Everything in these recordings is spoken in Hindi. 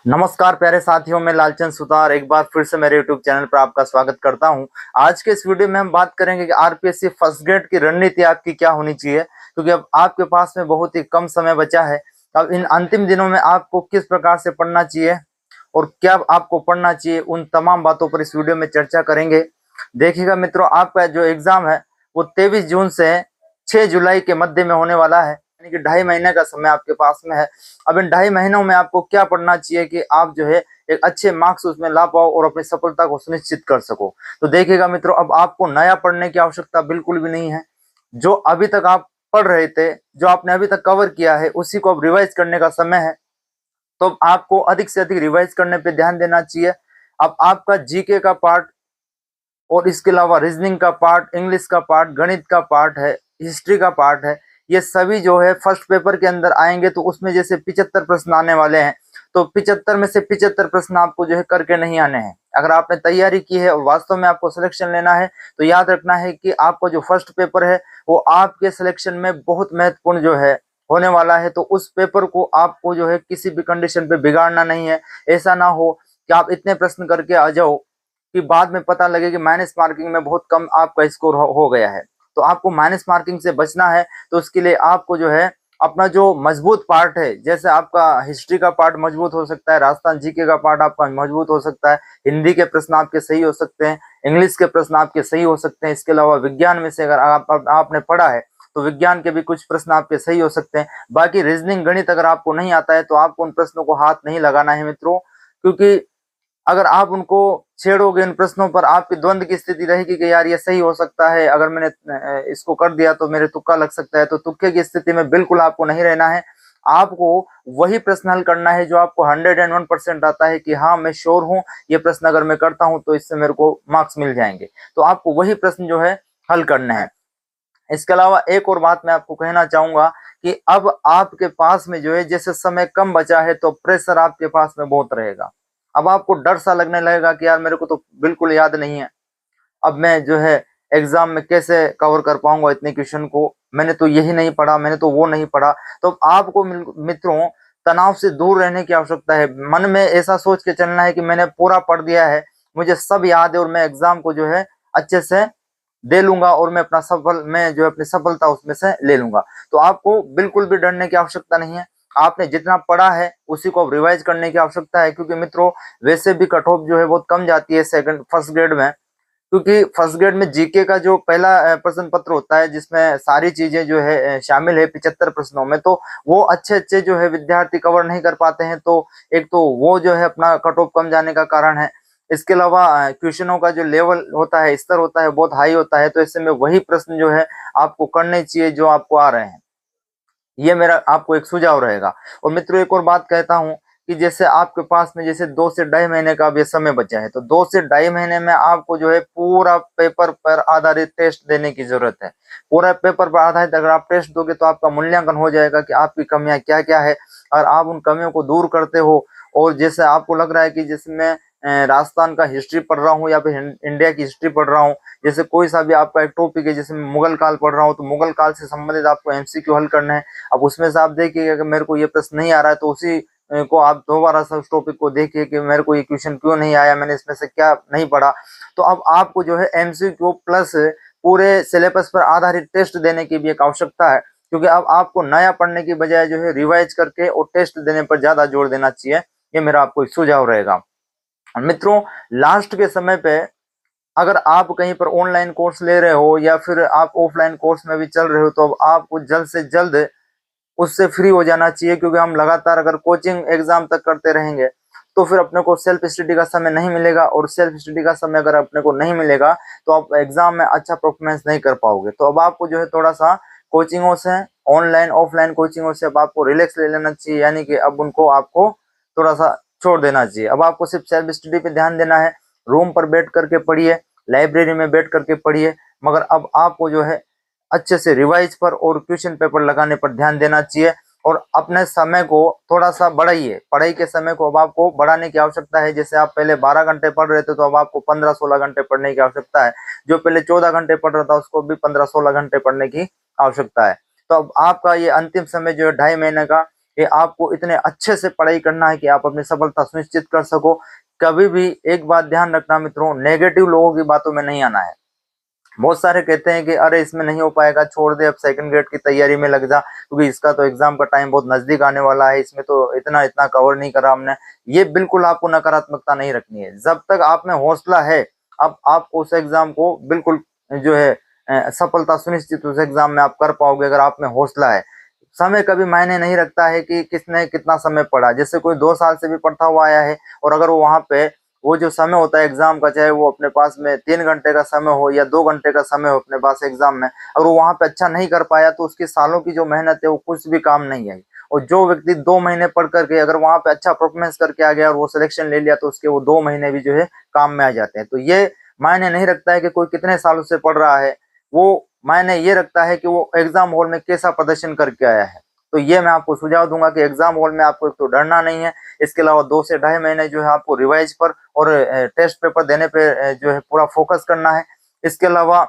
नमस्कार प्यारे साथियों, मैं लालचंद सुतार एक बार फिर से मेरे YouTube चैनल पर आपका स्वागत करता हूं। आज के इस वीडियो में हम बात करेंगे कि आरपीएससी फर्स्ट ग्रेड की रणनीति आपकी क्या होनी चाहिए, क्योंकि अब आपके पास में बहुत ही कम समय बचा है। अब इन अंतिम दिनों में आपको किस प्रकार से पढ़ना चाहिए और क्या आपको पढ़ना चाहिए, उन तमाम बातों पर इस वीडियो में चर्चा करेंगे। देखिएगा मित्रों, आपका जो एग्जाम है वो 23 जून से 6 जुलाई के मध्य में होने वाला है, यानी कि 2.5 महीने का समय आपके पास में है। अब इन 2.5 महीनों में आपको क्या पढ़ना चाहिए कि आप जो है एक अच्छे मार्क्स उसमें ला पाओ और अपनी सफलता को सुनिश्चित कर सको। तो देखिएगा मित्रों, अब आपको नया पढ़ने की आवश्यकता बिल्कुल भी नहीं है। जो अभी तक आप पढ़ रहे थे, जो आपने अभी तक कवर किया है, उसी को अब रिवाइज करने का समय है। तो आपको अधिक से अधिक रिवाइज करने पे ध्यान देना चाहिए। अब आपका जीके का पार्ट और इसके अलावा रीजनिंग का पार्ट, इंग्लिश का पार्ट, गणित का पार्ट है, हिस्ट्री का पार्ट है, ये सभी जो है फर्स्ट पेपर के अंदर आएंगे। तो उसमें जैसे 75 प्रश्न आने वाले हैं, तो 75 में से 75 प्रश्न आपको जो है करके नहीं आने हैं। अगर आपने तैयारी की है और वास्तव में आपको सिलेक्शन लेना है, तो याद रखना है कि आपका जो फर्स्ट पेपर है वो आपके सिलेक्शन में बहुत महत्वपूर्ण जो है होने वाला है। तो उस पेपर को आपको जो है किसी भी कंडीशन पे बिगाड़ना नहीं है। ऐसा ना हो कि आप इतने प्रश्न करके आ जाओ कि बाद में पता लगे कि माइनस मार्किंग में बहुत कम आपका स्कोर हो गया है। तो आपको माइनस मार्किंग से बचना है। तो उसके लिए आपको जो है अपना जो मजबूत पार्ट है, जैसे आपका हिस्ट्री का पार्ट मजबूत हो सकता है, राजस्थान जीके का पार्ट आपका मजबूत हो सकता है, हिंदी के प्रश्न आपके सही हो सकते हैं, इंग्लिश के प्रश्न आपके सही हो सकते हैं। इसके अलावा विज्ञान में से अगर आपने पढ़ा है तो विज्ञान के भी कुछ प्रश्न आपके सही हो सकते हैं। बाकी रीजनिंग गणित अगर आपको नहीं आता है तो आपको उन प्रश्नों को हाथ नहीं लगाना है मित्रों, क्योंकि अगर आप उनको छेड़ोगे इन प्रश्नों पर, आपकी द्वंद की स्थिति रहेगी कि यार ये सही हो सकता है, अगर मैंने इसको कर दिया तो मेरे तुक्का लग सकता है। तो तुक्के की स्थिति में बिल्कुल आपको नहीं रहना है। आपको वही प्रश्न हल करना है जो आपको 101% आता है कि हाँ मैं श्योर हूँ, ये प्रश्न अगर मैं करता हूँ तो इससे मेरे को मार्क्स मिल जाएंगे। तो आपको वही प्रश्न जो है हल करना है। इसके अलावा एक और बात मैं आपको कहना चाहूंगा कि अब आपके पास में जो है जैसे समय कम बचा है, तो प्रेशर आपके पास में बहुत रहेगा। अब आपको डर सा लगने लगेगा कि यार मेरे को तो बिल्कुल याद नहीं है, अब मैं जो है एग्जाम में कैसे कवर कर पाऊंगा इतने क्वेश्चन को, मैंने तो यही नहीं पढ़ा, मैंने तो वो नहीं पढ़ा। तो आपको मित्रों तनाव से दूर रहने की आवश्यकता है। मन में ऐसा सोच के चलना है कि मैंने पूरा पढ़ दिया है, मुझे सब याद है और मैं एग्जाम को जो है अच्छे से दे लूंगा और मैं जो अपनी सफलता उसमें से ले लूंगा। तो आपको बिल्कुल भी डरने की आवश्यकता नहीं है। आपने जितना पढ़ा है उसी को रिवाइज करने की आवश्यकता है, क्योंकि मित्रों वैसे भी कट ऑफ जो है बहुत कम जाती है फर्स्ट ग्रेड में। क्योंकि फर्स्ट ग्रेड में जीके का जो पहला प्रश्न पत्र होता है जिसमें सारी चीजें जो है शामिल है 75 प्रश्नों में, तो वो अच्छे अच्छे जो है विद्यार्थी कवर नहीं कर पाते हैं। तो एक तो वो जो है अपना कट ऑफ कम जाने का कारण है। इसके अलावा क्वेश्चनों का जो लेवल होता है, स्तर होता है, बहुत हाई होता है। तो ऐसे में वही प्रश्न जो है आपको करने चाहिए जो आपको आ रहे हैं। ये मेरा आपको एक सुझाव रहेगा। और मित्रों एक और बात कहता हूं कि जैसे आपके पास में जैसे 2 से 2.5 महीने का अब ये समय बचा है, तो 2 से 2.5 महीने में आपको जो है पूरा पेपर पर आधारित टेस्ट देने की जरूरत है। पूरा पेपर पर आधारित अगर आप टेस्ट दोगे तो आपका मूल्यांकन हो जाएगा कि आपकी कमियां क्या क्या है, और आप उन कमियों को दूर करते हो। और जैसे आपको लग रहा है कि जैसे मैं राजस्थान का हिस्ट्री पढ़ रहा हूँ या फिर इंडिया की हिस्ट्री पढ़ रहा हूँ, जैसे कोई सा भी आपका एक टॉपिक है, जैसे मैं मुगल काल पढ़ रहा हूँ, तो मुगल काल से संबंधित आपको एमसीक्यू हल करना है। अब उसमें से आप देखिएगा कि मेरे को ये प्रश्न नहीं आ रहा है, तो उसी को आप दोबारा से उस टॉपिक को देखिए कि मेरे को ये क्वेश्चन क्यों नहीं आया, मैंने इसमें से क्या नहीं पढ़ा। तो अब आपको जो है एमसीक्यू प्लस पूरे सिलेबस पर आधारित टेस्ट देने की भी एक आवश्यकता है, क्योंकि अब आपको नया पढ़ने की बजाय जो है रिवाइज करके और टेस्ट देने पर ज्यादा जोर देना चाहिए। ये मेरा आपको एक सुझाव रहेगा। मित्रों लास्ट के समय पे अगर आप कहीं पर ऑनलाइन कोर्स ले रहे हो या फिर आप ऑफलाइन कोर्स में भी चल रहे हो, तो अब आपको जल्द से जल्द उससे फ्री हो जाना चाहिए। क्योंकि हम लगातार अगर कोचिंग एग्जाम तक करते रहेंगे तो फिर अपने को सेल्फ स्टडी का समय नहीं मिलेगा, और सेल्फ स्टडी का समय अगर अपने को नहीं मिलेगा तो आप एग्जाम में अच्छा परफॉर्मेंस नहीं कर पाओगे। तो अब आपको जो है थोड़ा सा कोचिंगों से, ऑनलाइन ऑफलाइन कोचिंगों से अब आपको रिलैक्स ले लेना चाहिए, यानी कि अब उनको आपको थोड़ा सा छोड़ देना चाहिए। अब आपको सिर्फ सेल्फ स्टडी पे ध्यान देना है। रूम पर बैठ करके पढ़िए, लाइब्रेरी में बैठ करके पढ़िए, मगर अब आपको जो है अच्छे से रिवाइज पर और क्वेश्चन पेपर लगाने पर ध्यान देना चाहिए। और अपने समय को थोड़ा सा बढ़ाइए, पढ़ाई के समय को अब आपको बढ़ाने की आवश्यकता है। जैसे आप पहले 12 घंटे पढ़ रहे थे, तो अब आपको 15-16 घंटे पढ़ने की आवश्यकता है। जो पहले 14 घंटे पढ़ रहा था उसको भी 15-16 घंटे पढ़ने की आवश्यकता है। तो अब आपका ये अंतिम समय जो है 2.5 महीने का, ये आपको इतने अच्छे से पढ़ाई करना है कि आप अपनी सफलता सुनिश्चित कर सको। कभी भी एक बात ध्यान रखना मित्रों, नेगेटिव लोगों की बातों में नहीं आना है। बहुत सारे कहते हैं कि अरे इसमें नहीं हो पाएगा, छोड़ दे, अब सेकंड ग्रेड की तैयारी में लग जा, क्योंकि इसका तो एग्जाम का टाइम बहुत नजदीक आने वाला है, इसमें तो इतना इतना कवर नहीं करा हमने। ये बिल्कुल आपको नकारात्मकता नहीं रखनी है। जब तक आप में हौसला है, अब आप उस एग्जाम को बिल्कुल जो है सफलता सुनिश्चित उस एग्जाम में आप कर पाओगे, अगर आप में हौसला है। समय कभी मायने नहीं रखता है कि किसने कितना समय पढ़ा। जैसे कोई 2 साल से भी पढ़ता हुआ आया है, और अगर वो वहां पे वो जो समय होता है एग्जाम का, चाहे वो अपने पास में 3 घंटे का समय हो या 2 घंटे का समय हो अपने पास एग्जाम में, अगर वो वहां पे अच्छा नहीं कर पाया तो उसकी सालों की जो मेहनत है वो कुछ भी काम नहीं आई। और जो व्यक्ति 2 महीने पढ़ करके अगर वहां पे अच्छा परफॉर्मेंस करके आ गया और वो सिलेक्शन ले लिया, तो उसके वो 2 महीने भी जो है काम में आ जाते हैं। तो ये मायने नहीं रखता है कि कोई कितने सालों से पढ़ रहा है, वो मायने ये रखता है कि वो एग्जाम हॉल में कैसा प्रदर्शन करके आया है। तो ये मैं आपको सुझाव दूंगा कि एग्जाम हॉल में आपको एक तो डरना नहीं है, इसके अलावा 2 से ढाई महीने जो है आपको रिवाइज पर और टेस्ट पेपर देने पे जो है पूरा फोकस करना है। इसके अलावा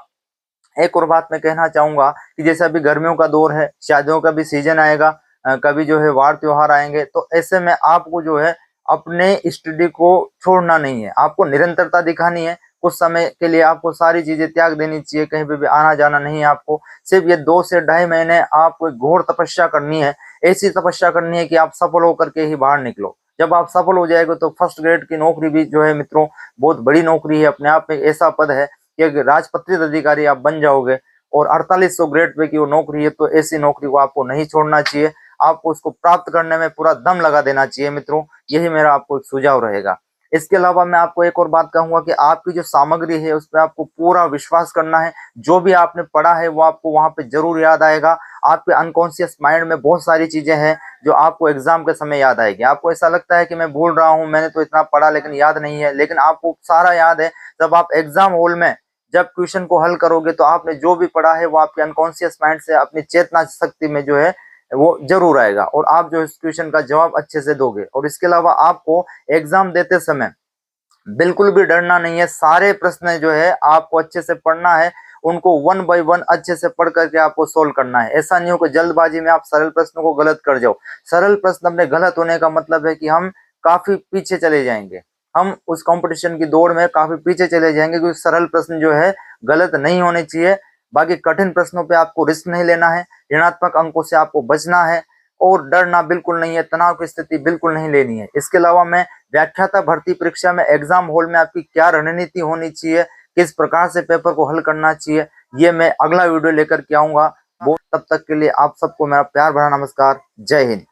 एक और बात मैं कहना चाहूंगा कि जैसे अभी गर्मियों का दौर है, शादियों का भी सीजन आएगा, कभी जो है वार त्योहार आएंगे, तो ऐसे में आपको जो है अपने स्टडी को छोड़ना नहीं है, आपको निरंतरता दिखानी है। कुछ समय के लिए आपको सारी चीजें त्याग देनी चाहिए, कहीं पे भी आना जाना नहीं है आपको। सिर्फ ये 2 से ढाई महीने आपको एक घोर तपस्या करनी है, ऐसी तपस्या करनी है कि आप सफल होकर के ही बाहर निकलो। जब आप सफल हो जाएंगे तो फर्स्ट ग्रेड की नौकरी भी जो है मित्रों बहुत बड़ी नौकरी है, अपने आप में ऐसा पद है कि राजपत्रित अधिकारी आप बन जाओगे। और 4800 ग्रेड पे की वो नौकरी है, तो ऐसी नौकरी को आपको नहीं छोड़ना चाहिए, आपको उसको प्राप्त करने में पूरा दम लगा देना चाहिए मित्रों। यही मेरा आपको एक सुझाव रहेगा। इसके अलावा मैं आपको एक और बात कहूंगा कि आपकी जो सामग्री है उस पर आपको पूरा विश्वास करना है। जो भी आपने पढ़ा है वो आपको वहां पे जरूर याद आएगा। आपके अनकॉन्शियस माइंड में बहुत सारी चीजें हैं जो आपको एग्जाम के समय याद आएगी। आपको ऐसा लगता है कि मैं भूल रहा हूँ, मैंने तो इतना पढ़ा लेकिन याद नहीं है, लेकिन आपको सारा याद है। जब आप एग्जाम हॉल में जब क्वेश्चन को हल करोगे तो आपने जो भी पढ़ा है वो आपके अनकॉन्शियस माइंड से अपनी चेतना शक्ति में जो है वो जरूर आएगा, और आप जो इस क्वेश्चन का जवाब अच्छे से दोगे। और इसके अलावा आपको एग्जाम देते समय बिल्कुल भी डरना नहीं है। सारे प्रश्न जो है आपको अच्छे से पढ़ना है, उनको 1 बाय 1 अच्छे से पढ़ करके आपको सोल्व करना है। ऐसा नहीं हो कि जल्दबाजी में आप सरल प्रश्नों को गलत कर जाओ। सरल प्रश्न अपने गलत होने का मतलब है कि हम काफी पीछे चले जाएंगे, हम उस कंपटीशन की दौड़ में काफी पीछे चले जाएंगे, क्योंकि सरल प्रश्न जो है गलत नहीं होने चाहिए। बाकी कठिन प्रश्नों पे आपको रिस्क नहीं लेना है, ऋणात्मक अंकों से आपको बचना है, और डरना बिल्कुल नहीं है, तनाव की स्थिति बिल्कुल नहीं लेनी है। इसके अलावा मैं व्याख्याता भर्ती परीक्षा में एग्जाम हॉल में आपकी क्या रणनीति होनी चाहिए, किस प्रकार से पेपर को हल करना चाहिए, ये मैं अगला वीडियो लेकर के आऊंगा। वो तब तक के लिए आप सबको मेरा प्यार भरा नमस्कार। जय हिंद।